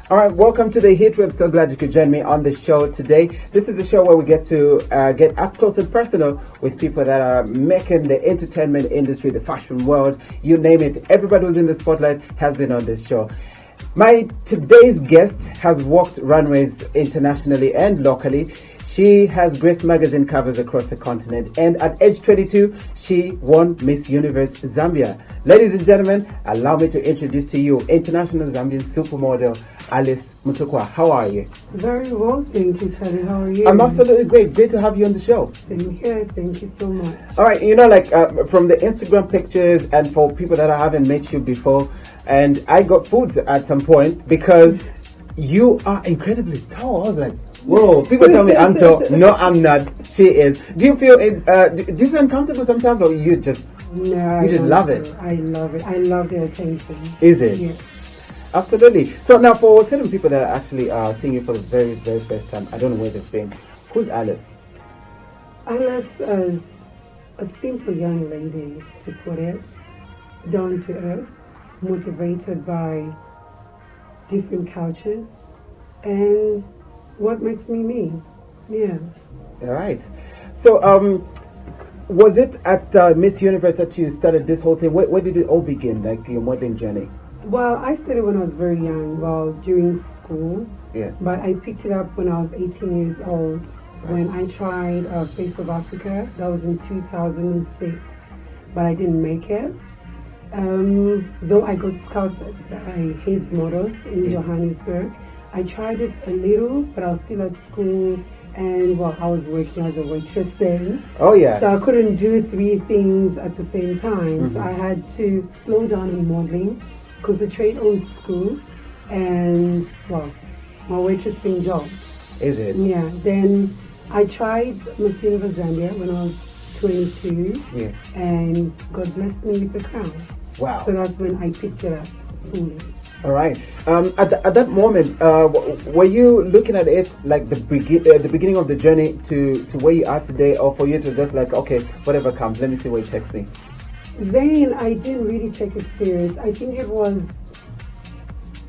All right, welcome to the Hit Web. So glad you could join me on the show today. This is the show where we get to get up close and personal with people that are making the entertainment industry, the fashion world, you name it. Everybody who's in the spotlight has been on this show. My today's guest has walked runways internationally and locally. She has graced magazine covers across the continent, and at age 22, she won Miss Universe Zambia. Ladies and gentlemen, allow me to introduce to you international Zambian supermodel Alice Musukwa. How are you? Very well, thank you, Charlie. How are you? I'm absolutely great. Great to have you on the show. Same here. Thank you so much. All right, from the Instagram pictures and for people that I haven't met you before, and I got food at some point because you are incredibly tall. I was like, whoa, people tell me I'm tall. No, I'm not. She is. Do you feel uncomfortable sometimes, or you just love it? I love it. I love the attention. Is it? Yes. Absolutely. So now, for certain people that are actually seeing you for the very, very first time, I don't know where they've been. Who's Alice? Alice is a simple young lady, to put it, down to earth, motivated by different cultures, and what makes me me. Yeah. All right. So, was it at Miss Universe that you started this whole thing? Where did it all begin, like your modeling journey? Well, I started when I was very young, during school. Yeah. But I picked it up when I was 18 years old, when I tried Face of Africa. That was in 2006, but I didn't make it. Though I got scouted by Heads Models in Johannesburg. I tried it a little, but I was still at school, and I was working as a waitress then. Oh yeah. So I couldn't do three things at the same time. Mm-hmm. So I had to slow down in modeling, concentrate on school, and my waitressing job. Is it? Yeah. Then I tried Miss Universe Zambia when I was 22. Yeah. And God blessed me with the crown. Wow. So that's when I picked it up fully. All right. At that moment, were you looking at it like the beginning of the journey to where you are today, or for you to just like, okay, whatever comes, let me see where it takes me? Then I didn't really take it serious. I think it was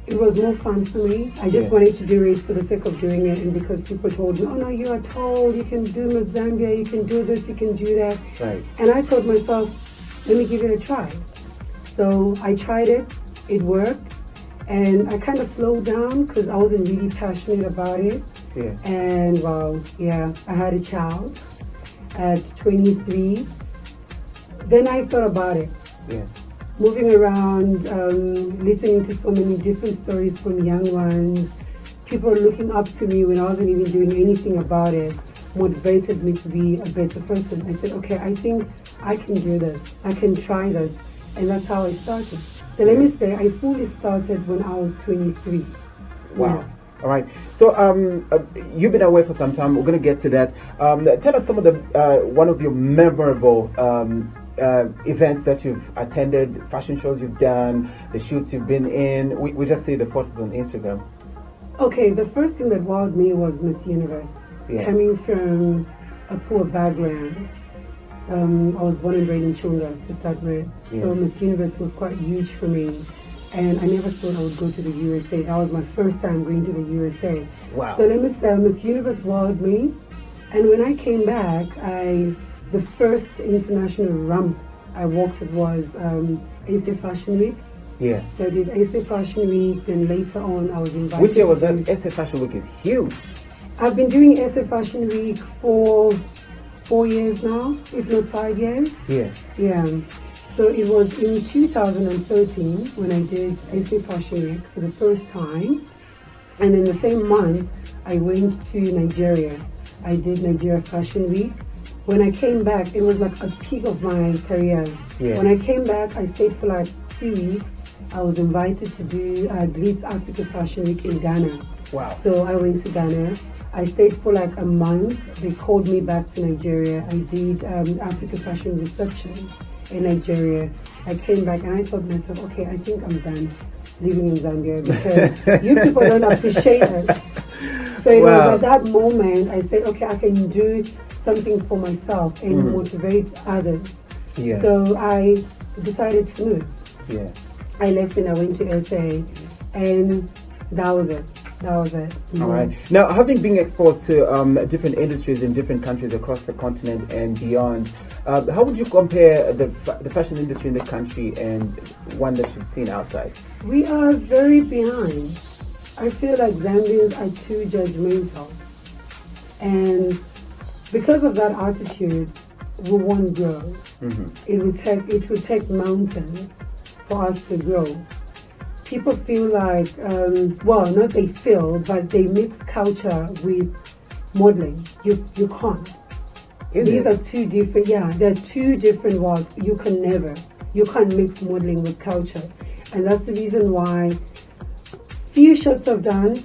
more fun for me. I just wanted to do it for the sake of doing it, and because people told me, oh no, you are tall, you can do Miss Zambia, you can do this, you can do that. Right. And I told myself, let me give it a try. So I tried it, it worked, and I kind of slowed down because I wasn't really passionate about it. Yeah. And I had a child at 23. Then I thought about it. Yeah. Moving around, listening to so many different stories from young ones, people looking up to me when I wasn't even doing anything about it, motivated me to be a better person. I said, okay, I think I can do this. I can try this. And that's how I started. So let me say, I fully started when I was 23. Wow. Yeah. All right. So you've been away for some time. We're going to get to that. Tell us some of the one of your memorable events that you've attended, fashion shows you've done, the shoots you've been in. We just see the photos on Instagram. Okay, the first thing that wowed me was Miss Universe. Yeah. Coming from a poor background. I was born and bred in Chunga to start with. Yeah. So Miss Universe was quite huge for me. And I never thought I would go to the USA. That was my first time going to the USA. Wow. So let me say, Miss Universe wowed me. And when I came back, the first international rump I walked it was SA Fashion Week. Yeah. So I did SA Fashion Week, then later on I was invited. Which year was that? SA Fashion Week is huge. I've been doing SA Fashion Week for 4 years now, if not 5 years. Yeah. Yeah. So it was in 2013 when I did SA Fashion Week for the first time. And in the same month, I went to Nigeria. I did Nigeria Fashion Week. When I came back, it was like a peak of my career. Yeah. When I came back, I stayed for like 2 weeks. I was invited to do Glitz Africa Fashion Week in Ghana. Wow. So I went to Ghana. I stayed for like a month. They called me back to Nigeria. I did Africa Fashion Reception in Nigeria. I came back and I thought to myself, okay, I think I'm done living in Zambia because you people don't appreciate us. So it was at that moment I said, okay, I can do something for myself and motivate others. Yeah. So I decided to move. Yeah. I left and I went to SA, and That was it. All right. Now, having been exposed to different industries in different countries across the continent and beyond, how would you compare the fashion industry in the country and one that you've seen outside? We are very behind. I feel like Zambians are too judgmental. And because of that attitude, we won't grow. Mm-hmm. It will take mountains for us to grow. People feel like, not they feel, but they mix culture with modeling. You can't. These are two different, they're two different worlds. You can't mix modeling with culture. And that's the reason why few shots I've done,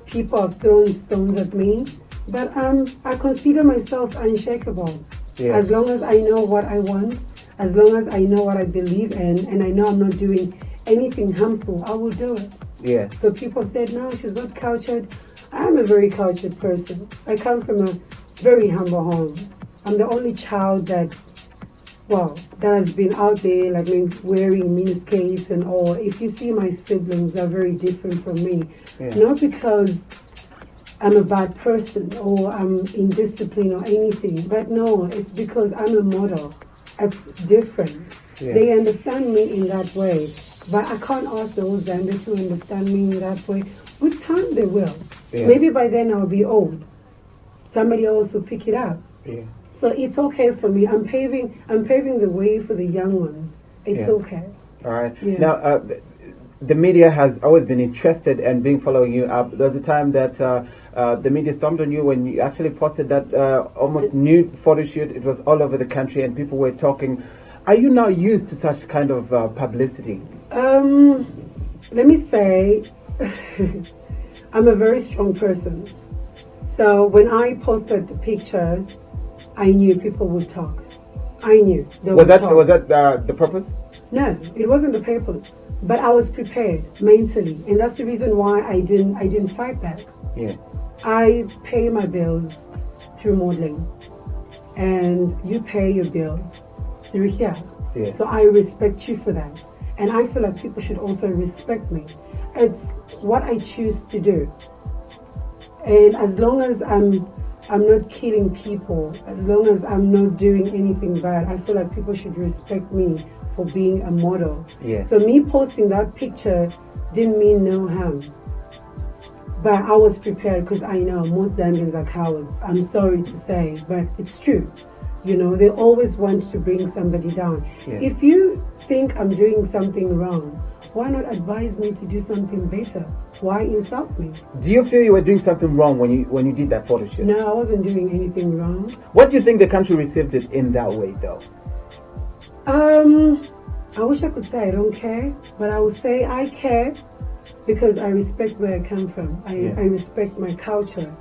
people have thrown stones at me, but I consider myself unshakable. Yes. As long as I know what I want, as long as I know what I believe in, and I know I'm not doing anything harmful, I will do it. Yeah. So people said, no, she's not cultured. I am a very cultured person. I come from a very humble home. I'm the only child that has been out there, like wearing miniskirts and all. If you see my siblings, they're very different from me. Yeah. Not because I'm a bad person or I'm indisciplined or anything, but no, it's because I'm a model. It's different. Yeah. They understand me in that way, but I can't ask those Zambians to understand me in that way. With time, they will. Yeah. Maybe by then I'll be old. Somebody else will pick it up. Yeah. So it's okay for me. I'm paving the way for the young ones. It's okay. All right. Yeah. Now, the media has always been interested and been following you up. There was a time that the media stormed on you when you actually posted that almost nude photo shoot. It was all over the country and people were talking. Are you now used to such kind of publicity? Let me say, I'm a very strong person. So when I posted the picture, I knew people would talk. I knew they would talk. Was that the purpose? No, it wasn't the papers. But I was prepared mentally, and that's the reason why I didn't fight back. Yeah. I pay my bills through modeling, and you pay your bills through here. Yeah. So I respect you for that, and I feel like people should also respect me. It's what I choose to do, and as long as I'm not killing people, as long as I'm not doing anything bad, I feel like people should respect me for being a model. Yeah. So me posting that picture didn't mean no harm. But I was prepared because I know most Zambians are cowards. I'm sorry to say, but it's true. You know, they always want to bring somebody down. Yeah. If you think I'm doing something wrong, why not advise me to do something better? Why insult me? Do you feel you were doing something wrong when you did that photo shoot? No, I wasn't doing anything wrong. What do you think the country received it in that way, though? I wish I could say I don't care, but I would say I care because I respect where I come from. I respect my culture.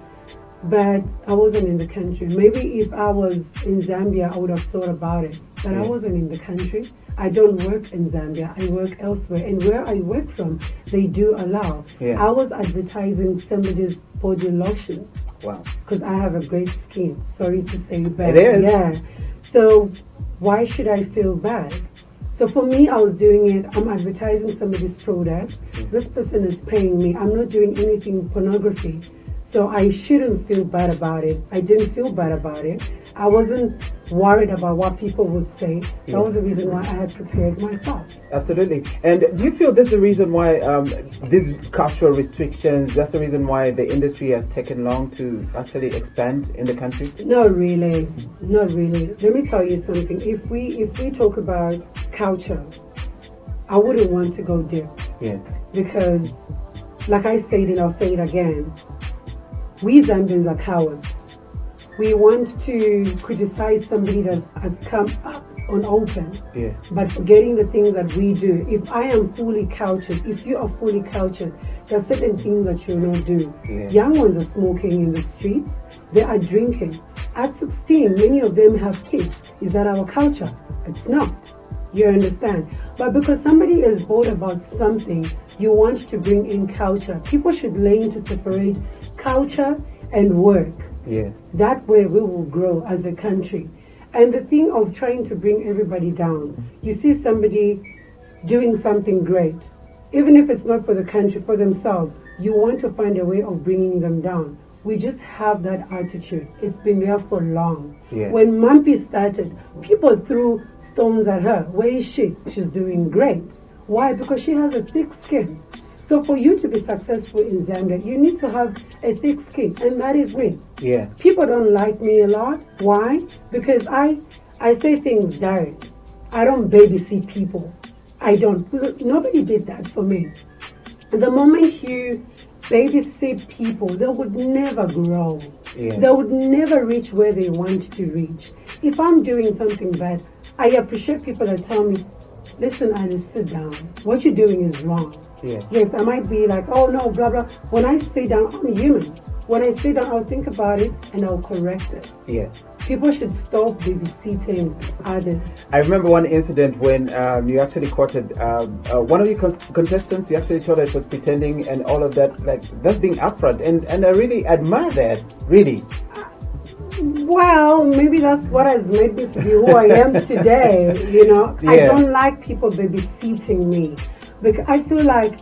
But I wasn't in the country. Maybe if I was in Zambia, I would have thought about it. But I wasn't in the country. I don't work in Zambia. I work elsewhere. And where I work from, they do allow. Yeah. I was advertising somebody's body lotion. Wow. Because I have a great skin. Sorry to say, but it is. Yeah. So why should I feel bad? So for me, I was doing it. I'm advertising somebody's product. This person is paying me. I'm not doing anything pornography. So I shouldn't feel bad about it. I didn't feel bad about it. I wasn't worried about what people would say. That was the reason why I had prepared myself. Absolutely. And do you feel this is the reason why these cultural restrictions, that's the reason why the industry has taken long to actually expand in the country? Not really. Not really. Let me tell you something. If we talk about culture, I wouldn't want to go deep. Yeah. Because, like I said, and I'll say it again, we Zambians are cowards. We want to criticize somebody that has come up on open, but forgetting the things that we do. If I am fully cultured, if you are fully cultured, there are certain things that you will not do. Yeah. Young ones are smoking in the streets. They are drinking. At 16, many of them have kids. Is that our culture? It's not. You understand? But because somebody is bored about something, you want to bring in culture. People should learn to separate culture and work. Yeah. That way we will grow as a country. And the thing of trying to bring everybody down, you see somebody doing something great, even if it's not for the country, for themselves, you want to find a way of bringing them down. We just have that attitude. It's been there for long. Yeah. When Mampi started, people threw stones at her. Where is she? She's doing great. Why? Because she has a thick skin. So for you to be successful in Zambia, you need to have a thick skin, and that is me. Yeah. People don't like me a lot. Why? Because I say things direct. I don't babysit people. I don't. Look, nobody did that for me. The moment you babysit people, they would never grow. Yeah. They would never reach where they want to reach. If I'm doing something bad, I appreciate people that tell me, listen, Alice, sit down. What you're doing is wrong. Yeah. Yes, I might be like, oh no, blah, blah. When I sit down, I'm human. When I sit down, I'll think about it and I'll correct it. Yeah. People should stop babysitting others. I remember one incident when you actually courted one of your contestants. You actually told her she was pretending and all of that. Like, that's being upfront. And I really admire that, really. Well, maybe that's what has made me to be who I am today, you know. Yeah. I don't like people babysitting me. Because I feel like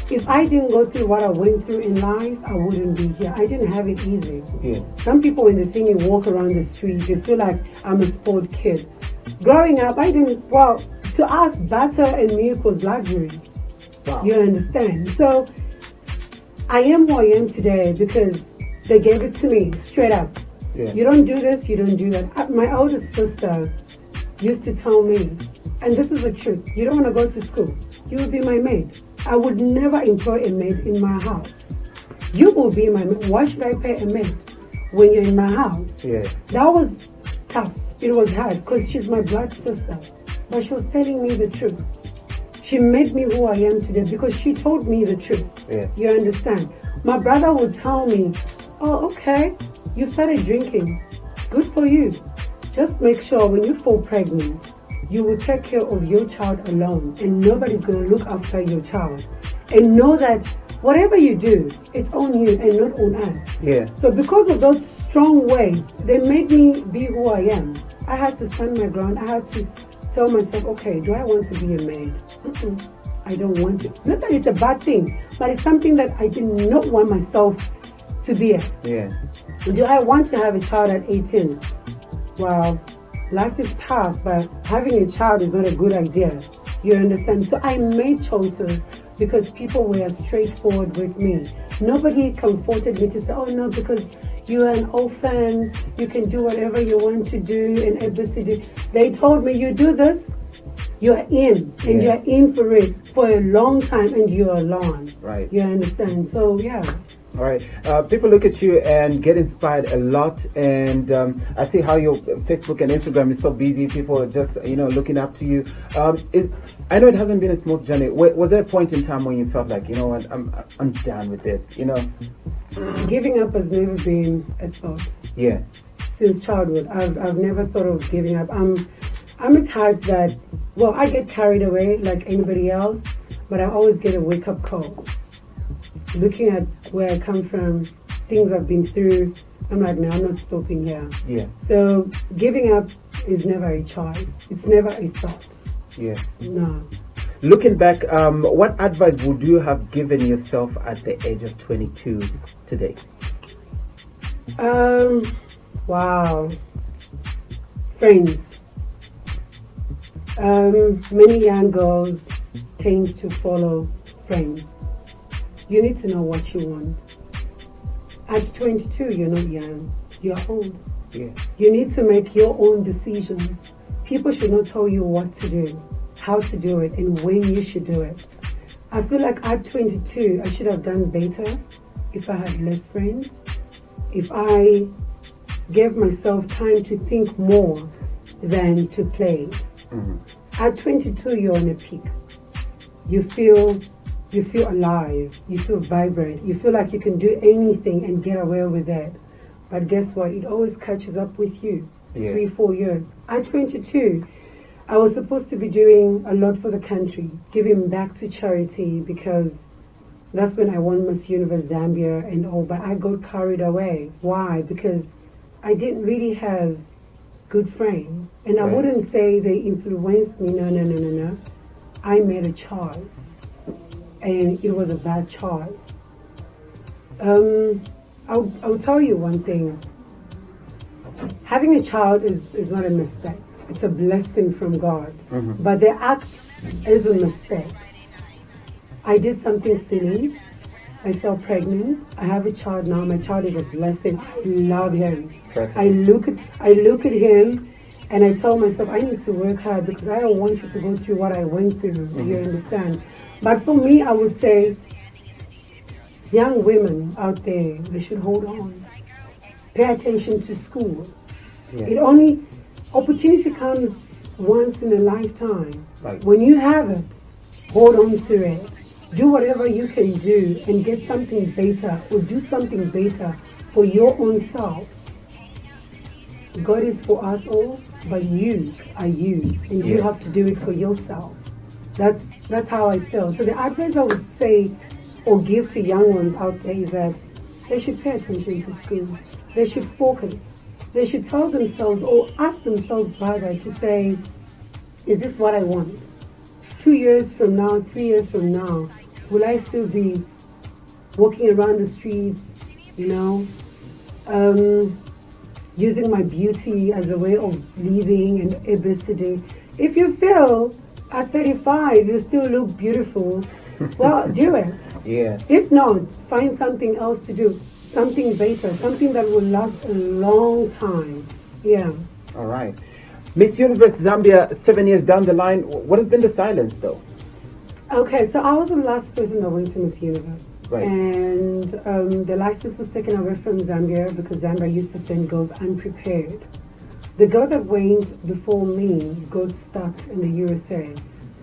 if I didn't go through what I went through in life, I wouldn't be here. I didn't have it easy. Yeah. Some people, when they see me walk around the street, they feel like I'm a spoiled kid. Growing up, to us, butter and milk was luxury. Wow. You understand? So, I am who I am today because they gave it to me straight up. Yeah. You don't do this, you don't do that. My older sister used to tell me, and this is the truth, you don't want to go to school, you will be my maid. I would never employ a maid in my house. You will be my maid. Why should I pay a maid when you're in my house? Yeah. That was tough. It was hard because she's my blood sister. But she was telling me the truth. She made me who I am today because she told me the truth. Yeah. You understand? My brother would tell me, oh, okay, you started drinking. Good for you. Just make sure when you fall pregnant, you will take care of your child alone and nobody's going to look after your child. And know that whatever you do, it's on you and not on us. Yeah. So because of those strong words, they made me be who I am. I had to stand my ground. I had to tell myself, okay, do I want to be a maid? I don't want it. Not that it's a bad thing, but it's something that I did not want myself to be. Yeah. Do I want to have a child at 18? Well, life is tough, but having a child is not a good idea. You understand? So I made choices because people were straightforward with me. Nobody comforted me to say, oh no, because you're an orphan, you can do whatever you want to do in ABCD. They told me, you do this, you're in, and Yeah. you're in for it for a long time, and you're alone. Right. You understand? So, yeah. All right. People look at you and get inspired a lot, and I see how your Facebook and Instagram is so busy. People are just, looking up to you. I know it hasn't been a smooth journey. Was there a point in time when you felt like, you know what, I'm done with this? Giving up has never been a thought. Yeah. Since childhood, I've never thought of giving up. I'm a type that, I get carried away like anybody else, but I always get a wake-up call. Looking at where I come from, things I've been through, I'm like, no, I'm not stopping here. Yeah. So giving up is never a choice. It's never a thought. Yeah. No. Looking back, what advice would you have given yourself at the age of 22 today? Wow. Friends. Many young girls tend to follow friends. You need to know what you want. At 22, you're not young. You're old. Yeah. You need to make your own decisions. People should not tell you what to do, how to do it, and when you should do it. I feel like at 22, I should have done better if I had less friends, if I gave myself time to think more than to play. Mm-hmm. At 22, you're on a peak. You feel alive, you feel vibrant, you feel like you can do anything and get away with it. But guess what? It always catches up with you. Yeah. 3-4 years. At 22, I was supposed to be doing a lot for the country, giving back to charity because that's when I won Miss Universe Zambia and all, but I got carried away. Why? Because I didn't really have good friends. And I Right. wouldn't say they influenced me, no. I made a choice. and it was a bad choice. I'll tell you one thing. Having a child is not a mistake. It's a blessing from God. But the act is a mistake. I did something silly. I fell pregnant. I have a child now. My child is a blessing. I love him. I look at him and I tell myself, I need to work hard because I don't want you to go through what I went through. You understand? But for me, I would say, young women out there, they should hold on. Pay attention to school. Opportunity comes once in a lifetime. Right. When you have it, hold on to it. Do whatever you can do and get something better, or do something better for your own self. God is for us all, but you are you, and you have to do it for yourself. That's how I feel. So the advice I would say or give to young ones out there is that they should pay attention to school. They should focus. They should tell themselves or ask themselves rather to say, is this what I want? 2 years from now, 3 years from now, will I still be walking around the streets, using my beauty as a way of living and obesity? If you feel at 35 you still look beautiful, well, do it. Yeah. If not, find something else to do, something better, something that will last a long time. Yeah. All right. Miss Universe Zambia, 7 years down the line, what has been the silence though? Okay, so I was the last person that went to Miss Universe. Right. And the license was taken away from Zambia because Zambia used to send girls unprepared. The girl that went before me got stuck in the USA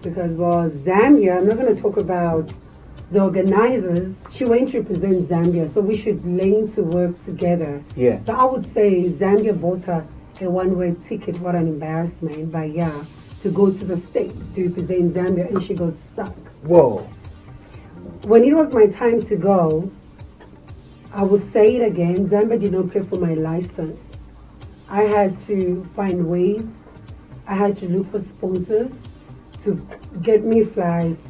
because, well, Zambia, I'm not going to talk about the organizers, she went to represent Zambia, so we should learn to work together. Yeah. So I would say Zambia bought her a one-way ticket, what an embarrassment, but yeah, to go to the States to represent Zambia, and she got stuck. Whoa. When it was my time to go, I will say it again, Zambia did not pay for my license. I had to find ways, I had to look for sponsors to get me flights,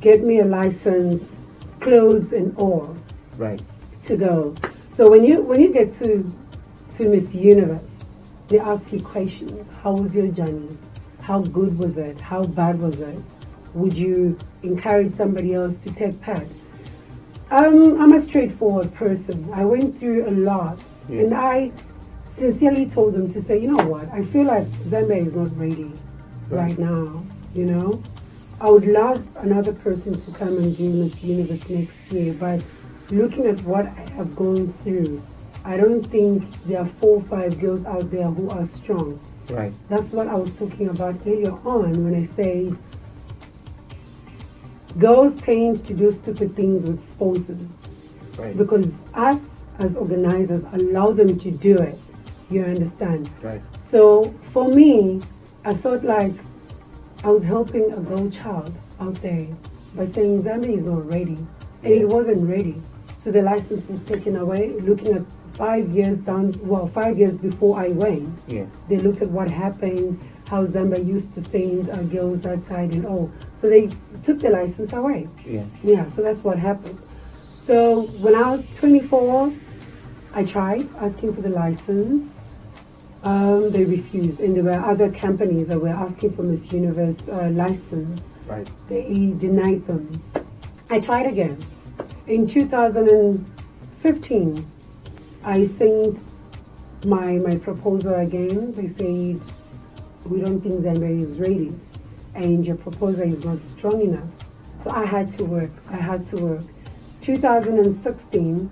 get me a license, clothes and all. Right. To go. So when you get to Miss Universe, they ask you questions. How was your journey? How good was it? How bad was it? Would you encourage somebody else to take part? I'm a straightforward person. I went through a lot, and I sincerely told them to say, you know what? I feel like Zambia is not ready right now. I would love another person to come and do Miss Universe next year, but looking at what I have gone through, I don't think there are 4 or 5 girls out there who are strong. Right. That's what I was talking about earlier on when I said girls tend to do stupid things with sponsors. Right. Because us as organizers allow them to do it. You understand? Right. So for me, I felt like I was helping a girl child out there by saying Zambia is not ready. And it wasn't ready. So the license was taken away, looking at 5 years down, 5 years before I went. Yeah. They looked at what happened, how Zambia used to send girls that side and all. So they took the license away. Yeah. Yeah, so that's what happened. So when I was 24, I tried asking for the license. They refused, and there were other companies that were asking for Miss Universe license. Right. They denied them. I tried again. In 2015, I sent my proposal again. They said, we don't think Zambia is ready, and your proposal is not strong enough. So I had to work. 2016,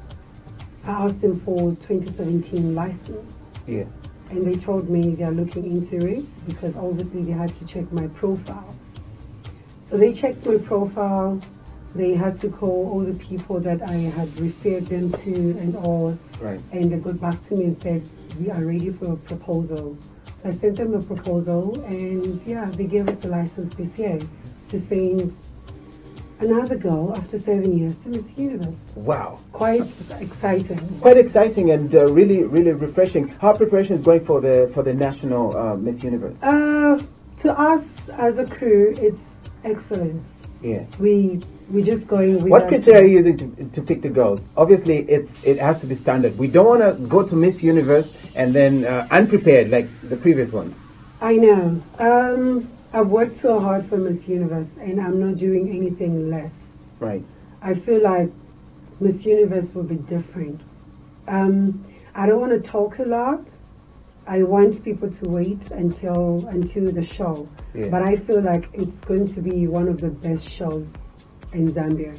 I asked them for 2017 license. Yeah. And they told me they are looking into it because obviously they had to check my profile. So they checked my profile. They had to call all the people that I had referred them to and all. Right. And they got back to me and said, we are ready for a proposal. So I sent them a proposal, and they gave us the license this year to send another girl after 7 years to Miss Universe. Wow. Quite exciting. Quite exciting and really, really refreshing. How preparation is going for the national Miss Universe? To us as a crew, it's excellent. Yeah. We're just going with What that. criteria are you using to pick the girls? Obviously, it has to be standard. We don't want to go to Miss Universe and then unprepared like the previous ones. I know. I've worked so hard for Miss Universe, and I'm not doing anything less. Right. I feel like Miss Universe will be different. I don't want to talk a lot. I want people to wait until the show. Yeah. But I feel like it's going to be one of the best shows in Zambia.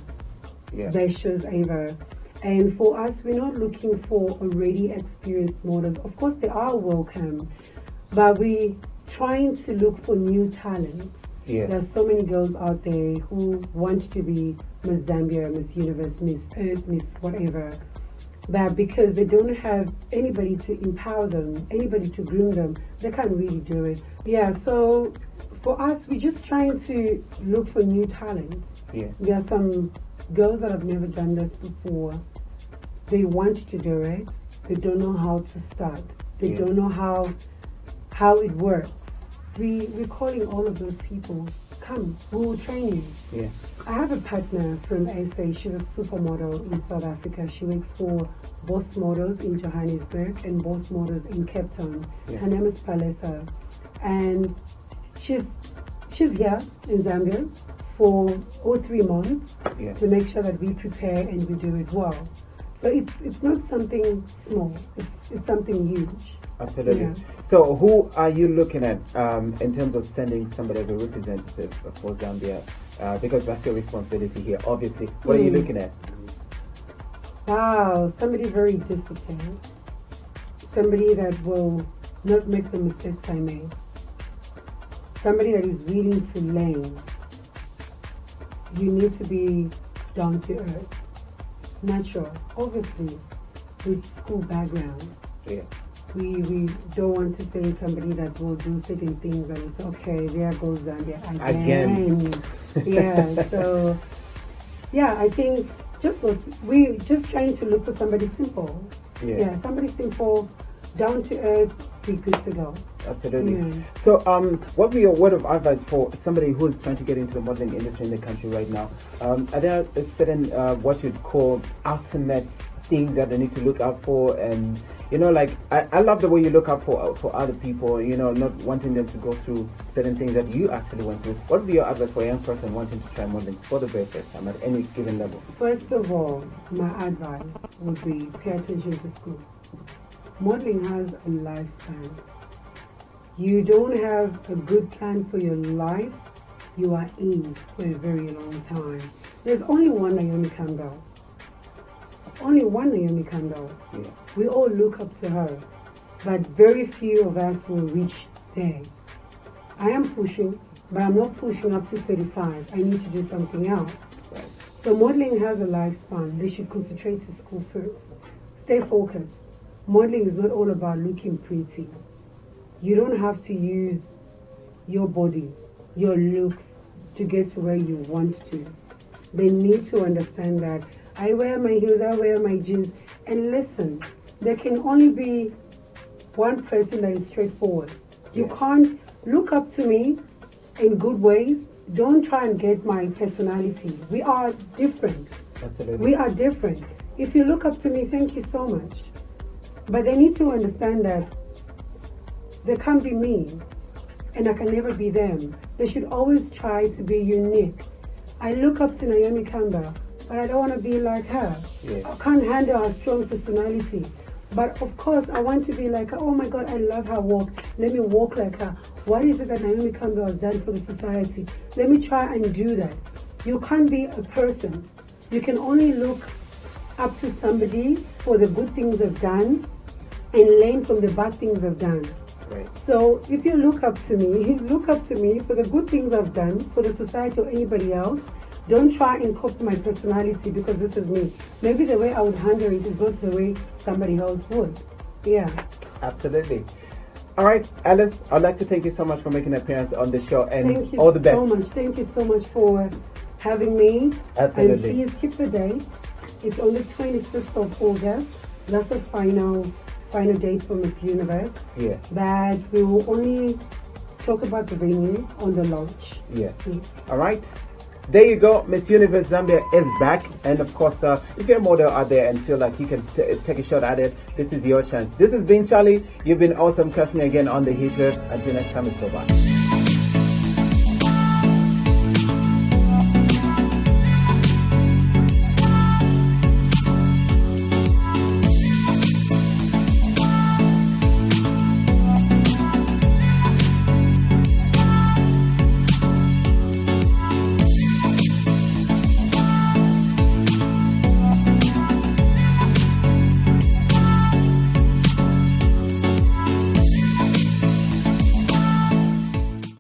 Yeah. Best shows ever. And for us, we're not looking for already experienced models. Of course, they are welcome, but we're trying to look for new talent. Yeah. There's so many girls out there who want to be Miss Zambia, Miss Universe, Miss Earth, Miss whatever. But because they don't have anybody to empower them, anybody to groom them, they can't really do it. Yeah, so for us, we're just trying to look for new talent. Yeah. There are some girls that have never done this before. They want to do it. They don't know how to start. They Yeah. don't know how it works. We're calling all of those people. Come, we will train you. Yeah. I have a partner from SA. She's a supermodel in South Africa. She works for Boss Models in Johannesburg and Boss Models in Cape Town. Yeah. Her name is Palesa, and she's here in Zambia for all 3 months Yeah. to make sure that we prepare and we do it well. So it's not something small. It's something huge. Absolutely. Yeah. So, who are you looking at in terms of sending somebody as a representative for Zambia? Because that's your responsibility here. Obviously, what are you looking at? Wow, somebody very disciplined. Somebody that will not make the mistakes I made. Somebody that is willing to learn. You need to be down to earth. Natural, obviously, with school background. Yeah. We don't want to say somebody that will do certain things and it's okay, there goes Zambia again. Yeah, so yeah, I think we just trying to look for somebody simple. Yeah. Somebody simple, down to earth, be good to go. Absolutely. Yeah. So, what would be your word of advice for somebody who's trying to get into the modeling industry in the country right now? Are there certain what you'd call ultimate things that they need to look out for? And like I love the way you look out for other people. Not wanting them to go through certain things that you actually went through. What would be your advice for a young person wanting to try modeling for the very first time at any given level? First of all, my advice would be pay attention to school. Modeling has a lifespan. You don't have a good plan for your life, you are in for a very long time. There's only one Naomi Campbell. Only one Naomi Campbell. Yeah. We all look up to her, but very few of us will reach there. I am pushing, but I'm not pushing up to 35. I need to do something else. Right. So modeling has a lifespan. They should concentrate to school first. Stay focused. Modeling is not all about looking pretty. You don't have to use your body, your looks to get to where you want to. They need to understand that I wear my heels, I wear my jeans. And listen, there can only be one person that is straightforward. You can't look up to me in good ways. Don't try and get my personality. We are different. Absolutely. We are different. If you look up to me, thank you so much. But they need to understand that they can't be me and I can never be them. They should always try to be unique. I look up to Naomi Campbell, but I don't want to be like her. Yeah. I can't handle her strong personality. But of course, I want to be like her. Oh my God, I love her walk. Let me walk like her. What is it that Naomi Campbell has done for the society? Let me try and do that. You can't be a person. You can only look up to somebody for the good things they've done and learn from the bad things they've done. Right. So if you look up to me, look up to me for the good things I've done for the society or anybody else. Don't try and copy my personality because this is me. Maybe the way I would handle it is not the way somebody else would. Yeah. Absolutely. All right, Alice, I'd like to thank you so much for making an appearance on the show and Thank you all the best. so much. Thank you so much for having me. Absolutely. And please keep the date. It's on the 26th of August. That's the final date for Miss Universe. Yeah. But we will only talk about the venue on the launch. Yeah. Yes. All right. there you go. Miss Universe Zambia is back. And of course, if you're a model out there and feel like you can take a shot at it, this is your chance. This has been Charlie. You've been awesome. Catch me again on the Heatwave. Until next time, it's bye-bye.